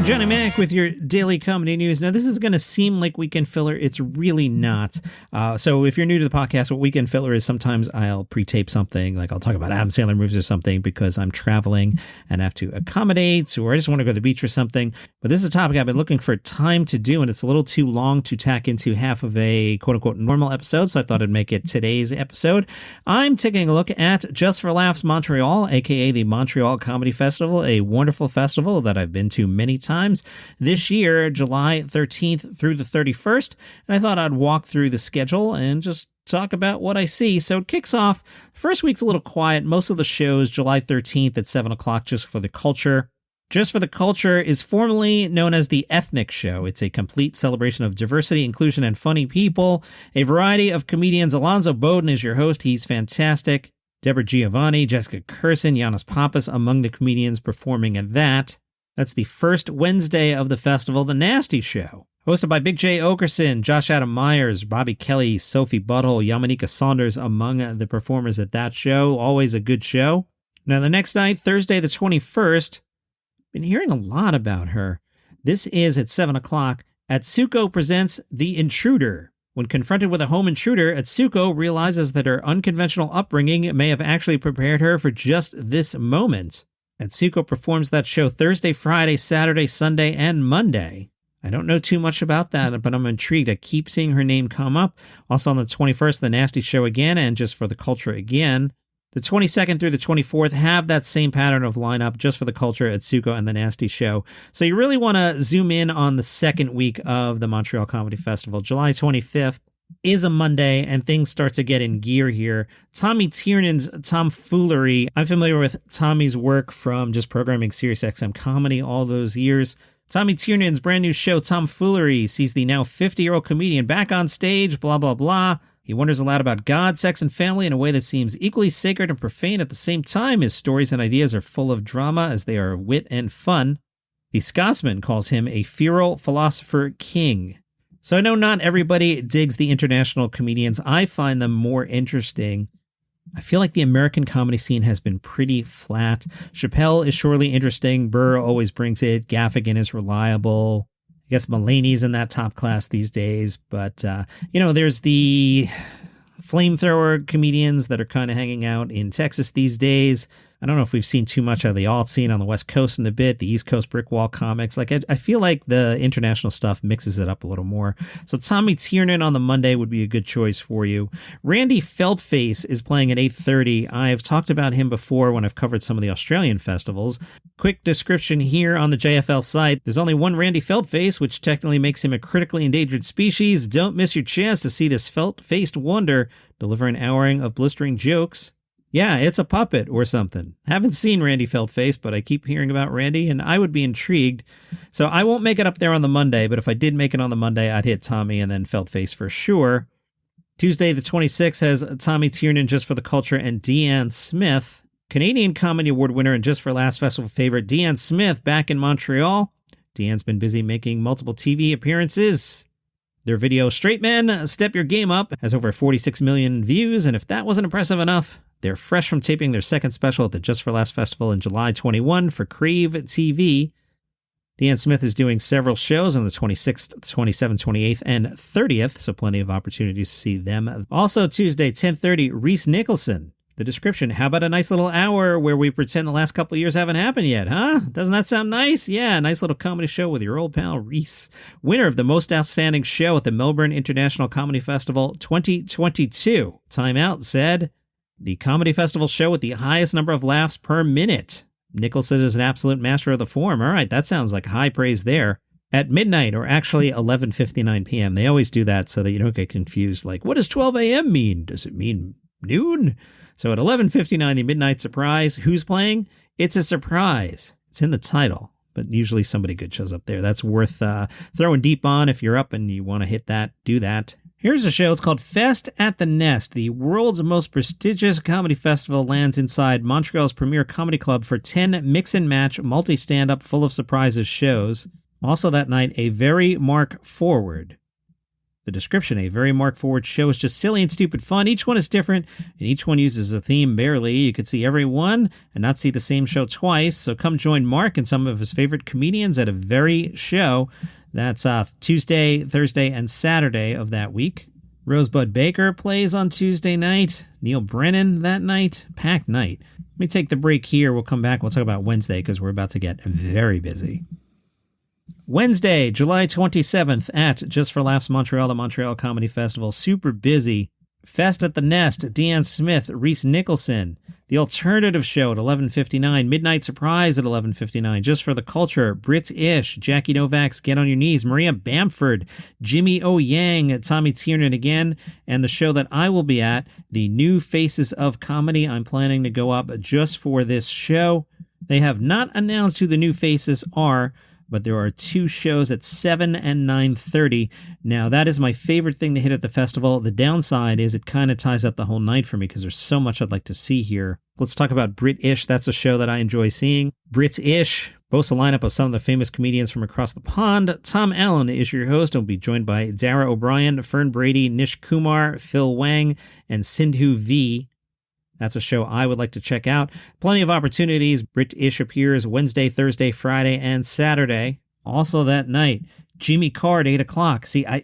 Johnny Mac with your daily comedy news. Now, this is going to seem like weekend filler. It's really not. So if you're new to the podcast, what weekend filler is, sometimes I'll pre-tape something, like I'll talk about Adam Sandler movies or something because I'm traveling and have to accommodate, or I just want to go to the beach or something. But this is a topic I've been looking for time to do, and it's a little too long to tack into half of a quote-unquote normal episode, so I thought I'd make it today's episode. I'm taking a look at Just for Laughs Montreal, aka the Montreal Comedy Festival, a wonderful festival that I've been to many times this year, July 13th through the 31st, and I thought I'd walk through the schedule and just talk about what I see. So it kicks off, first week's a little quiet. Most of the shows, July 13th at 7 o'clock, Just for the Culture. Just for the Culture is formerly known as the Ethnic Show. It's a complete celebration of diversity, inclusion, and funny people. A variety of comedians. Alonzo Bowden is your host. He's fantastic. Deborah Giovanni, Jessica Curson, Giannis Pappas among the comedians performing at that. That's the first Wednesday of the festival, The Nasty Show. Hosted by Big J. Okerson, Josh Adam Myers, Bobby Kelly, Sophie Butthole, Yamanika Saunders among the performers at that show. Always a good show. Now, the next night, Thursday the 21st, been hearing a lot about her. This is at 7 o'clock. Atsuko presents The Intruder. When confronted with a home intruder, Atsuko realizes that her unconventional upbringing may have actually prepared her for just this moment. Atsuko performs that show Thursday, Friday, Saturday, Sunday, and Monday. I don't know too much about that, but I'm intrigued. I keep seeing her name come up. Also on the 21st, The Nasty Show again, and Just for the Culture again. The 22nd through the 24th have that same pattern of lineup, Just for the Culture, Atsuko, and The Nasty Show. So you really want to zoom in on the second week of the Montreal Comedy Festival. July 25th is a Monday, and things start to get in gear here. Tommy Tiernan's Tomfoolery. I'm familiar with Tommy's work from just programming SiriusXM comedy all those years. Tommy Tiernan's brand new show, Tomfoolery, sees the now 50-year-old comedian back on stage, blah, blah, blah. He wonders a lot about God, sex, and family in a way that seems equally sacred and profane at the same time. His stories and ideas are full of drama as they are wit and fun. The Scotsman calls him a feral philosopher king. So I know not everybody digs the international comedians. I find them more interesting. I feel like the American comedy scene has been pretty flat. Chappelle is surely interesting. Burr always brings it. Gaffigan is reliable. I guess Mulaney's in that top class these days. But, there's the flamethrower comedians that are kind of hanging out in Texas these days. I don't know if we've seen too much of the alt scene on the West Coast in a bit, the East Coast brick wall comics. Like, I feel like the international stuff mixes it up a little more. So Tommy Tiernan on the Monday would be a good choice for you. Randy Feltface is playing at 8:30. I've talked about him before when I've covered some of the Australian festivals. Quick description here on the JFL site. There's only one Randy Feltface, which technically makes him a critically endangered species. Don't miss your chance to see this felt-faced wonder deliver an houring of blistering jokes. Yeah, it's a puppet or something. Haven't seen Randy Feltface, but I keep hearing about Randy, and I would be intrigued. So I won't make it up there on the Monday, but if I did make it on the Monday, I'd hit Tommy and then Feltface for sure. Tuesday the 26th has Tommy Tiernan, Just for the Culture, and Deanne Smith. Canadian Comedy Award winner and Just for Last Festival favorite Deanne Smith back in Montreal. Deanne's been busy making multiple TV appearances. Their video, Straight Men, Step Your Game Up, has over 46 million views, and if that wasn't impressive enough, they're fresh from taping their second special at the Just for Last Festival in July 21 for Crave TV. Deanne Smith is doing several shows on the 26th, 27th, 28th, and 30th, so plenty of opportunities to see them. Also Tuesday, 10:30, Reese Nicholson. The description, how about a nice little hour where we pretend the last couple of years haven't happened yet, huh? Doesn't that sound nice? Yeah, a nice little comedy show with your old pal Reese. Winner of the Most Outstanding Show at the Melbourne International Comedy Festival 2022. Time Out said, the comedy festival show with the highest number of laughs per minute. Nicholson is an absolute master of the form. All right, that sounds like high praise there. At midnight, or actually 11:59 p.m. They always do that so that you don't get confused. Like, what does 12 a.m. mean? Does it mean noon? So at 11:59, the Midnight Surprise. Who's playing? It's a surprise. It's in the title, but usually somebody good shows up there. That's worth throwing deep on. If you're up and you want to hit that, do that. Here's a show. It's called Fest at the Nest. The world's most prestigious comedy festival lands inside Montreal's premier comedy club for 10 mix-and-match, multi-stand-up, full of surprises shows. Also that night, a very mark forward. The description: a very mark-forward show is just silly and stupid fun. Each one is different, and each one uses a theme barely. You could see every one and not see the same show twice, so come join Mark and some of his favorite comedians at a very show. That's Tuesday, Thursday, and Saturday of that week. Rosebud Baker plays on Tuesday night. Neil Brennan that night. Packed night. Let me take the break here. We'll come back. We'll talk about Wednesday because we're about to get very busy. Wednesday, July 27th at Just for Laughs Montreal, the Montreal Comedy Festival. Super busy. Fest at the Nest, Deanne Smith, Reese Nicholson. The Alternative Show at 11:59. Midnight Surprise at 11:59. Just for the Culture, Brit-ish, Jackie Novak's Get on Your Knees, Maria Bamford, Jimmy O. Yang, Tommy Tiernan again, and the show that I will be at, the New Faces of Comedy. I'm planning to go up just for this show. They have not announced who the new faces are, but there are two shows at 7 and 9:30. Now, that is my favorite thing to hit at the festival. The downside is it kind of ties up the whole night for me because there's so much I'd like to see here. Let's talk about Brit-ish. That's a show that I enjoy seeing. Brit-ish boasts a lineup of some of the famous comedians from across the pond. Tom Allen is your host and will be joined by Dara O'Brien, Fern Brady, Nish Kumar, Phil Wang, and Sindhu V. That's a show I would like to check out. Plenty of opportunities. Brit-ish appears Wednesday, Thursday, Friday, and Saturday. Also that night, Jimmy Carr at 8 o'clock. See, I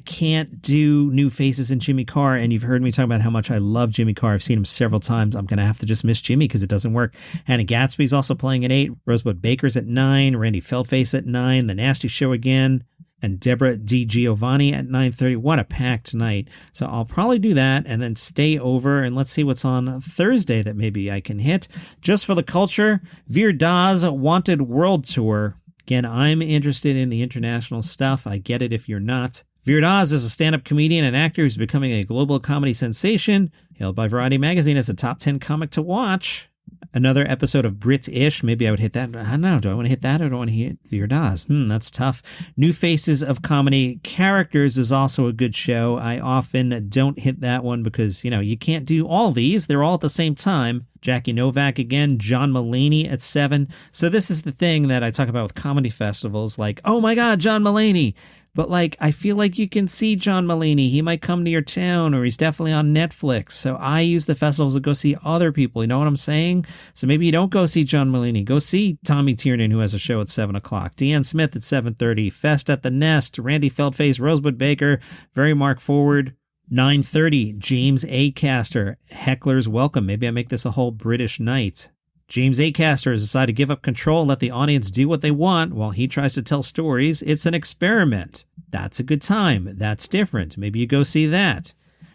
can't do New Faces in Jimmy Carr, and you've heard me talk about how much I love Jimmy Carr. I've seen him several times. I'm going to have to just miss Jimmy because it doesn't work. Hannah Gatsby's also playing at 8. Rosebud Baker's at 9. Randy Feldface at 9. The Nasty Show again. And Deborah Di Giovanni at 9:30. What a packed night. So I'll probably do that and then stay over, and let's see what's on Thursday that maybe I can hit. Just for the Culture, Veer Das Wanted World Tour. Again, I'm interested in the international stuff. I get it if you're not. Veer Das is a stand-up comedian and actor who's becoming a global comedy sensation, hailed by Variety Magazine as a top 10 comic to watch. Another episode of Brit-ish. Maybe I would hit that. I don't know. Do I want to hit that or do I want to hit Veer Das? That's tough. New Faces of Comedy Characters is also a good show. I often don't hit that one because, you can't do all these. They're all at the same time. Jackie Novak again, John Mulaney at 7. So this is the thing that I talk about with comedy festivals. Like, oh my God, John Mulaney. But I feel like you can see John Mulaney. He might come to your town or he's definitely on Netflix. So I use the festivals to go see other people. You know what I'm saying? So maybe you don't go see John Mulaney. Go see Tommy Tiernan, who has a show at 7 o'clock. Deanne Smith at 7:30. Fest at the Nest. Randy Feldface, Rosebud Baker. Very mark forward. 9:30. James Acaster. Heckler's Welcome. Maybe I make this a whole British night. James Acaster has decided to give up control and let the audience do what they want while he tries to tell stories. It's an experiment. That's a good time. That's different. Maybe you go see that.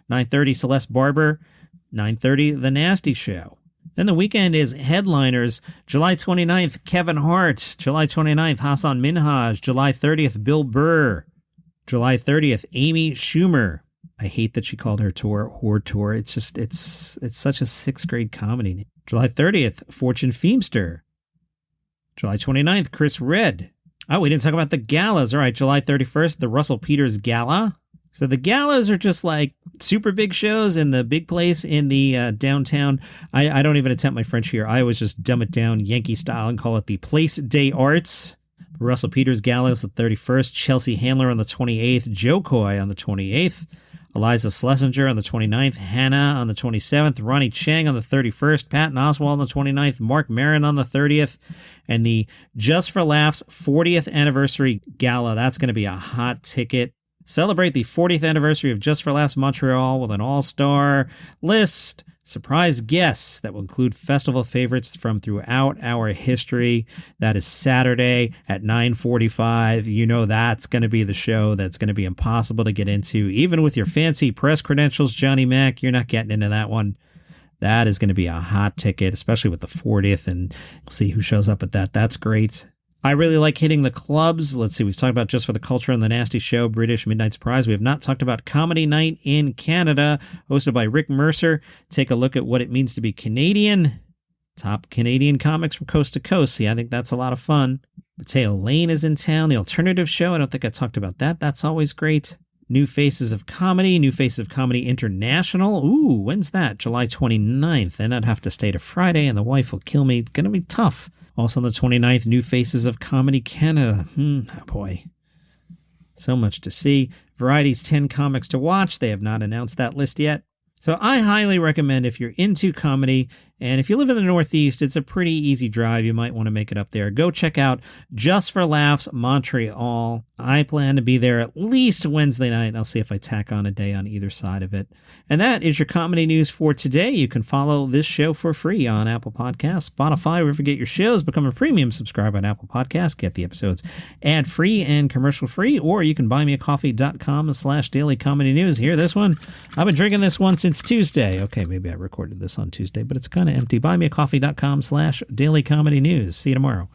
9:30, Celeste Barber. 9:30, The Nasty Show. Then the weekend is headliners. July 29th, Kevin Hart. July 29th, Hassan Minhaj. July 30th, Bill Burr. July 30th, Amy Schumer. I hate that she called her tour Whore Tour. It's just, it's such a sixth grade comedy name. July 30th, Fortune Feimster. July 29th, Chris Redd. Oh, we didn't talk about the galas. All right, July 31st, the Russell Peters Gala. So the galas are just like super big shows in the big place in the downtown. I don't even attempt my French here. I always just dumb it down Yankee style and call it the Place des Arts. Russell Peters Gala is the 31st. Chelsea Handler on the 28th. Joe Coy on the 28th. Eliza Schlesinger on the 29th, Hannah on the 27th, Ronnie Chang on the 31st, Patton Oswalt on the 29th, Mark Maron on the 30th, and the Just for Laughs 40th Anniversary Gala. That's going to be a hot ticket. Celebrate the 40th anniversary of Just for Laughs Montreal with an all-star list. Surprise guests that will include festival favorites from throughout our history. That is Saturday at 9:45. That's going to be the show that's going to be impossible to get into. Even with your fancy press credentials, Johnny Mac, you're not getting into that one. That is going to be a hot ticket, especially with the 40th, and we'll see who shows up at that. That's great. I really like hitting the clubs. Let's see, we've talked about Just for the Culture and The Nasty Show, Brit-ish, Midnight Surprise. We have not talked about Comedy Night in Canada, hosted by Rick Mercer. Take a look at what it means to be Canadian. Top Canadian comics from coast to coast. See, I think that's a lot of fun. Mateo Lane is in town. The Alternative Show, I don't think I talked about that. That's always great. New Faces of Comedy, New Faces of Comedy International. Ooh, when's that? July 29th. Then I'd have to stay to Friday, and the wife will kill me. It's going to be tough. Also on the 29th, New Faces of Comedy Canada. Oh boy. So much to see. Variety's 10 comics to watch. They have not announced that list yet. So I highly recommend if you're into comedy, and if you live in the Northeast, it's a pretty easy drive. You might want to make it up there. Go check out Just for Laughs Montreal. I plan to be there at least Wednesday night. I'll see if I tack on a day on either side of it. And that is your comedy news for today. You can follow this show for free on Apple Podcasts, Spotify, wherever you get your shows. Become a premium subscriber on Apple Podcasts. Get the episodes ad-free and commercial-free, or you can buymeacoffee.com/daily comedy news. Hear this one? I've been drinking this one since Tuesday. Okay, maybe I recorded this on Tuesday, but it's kind of empty. Buymeacoffee.com/daily comedy news. See you tomorrow.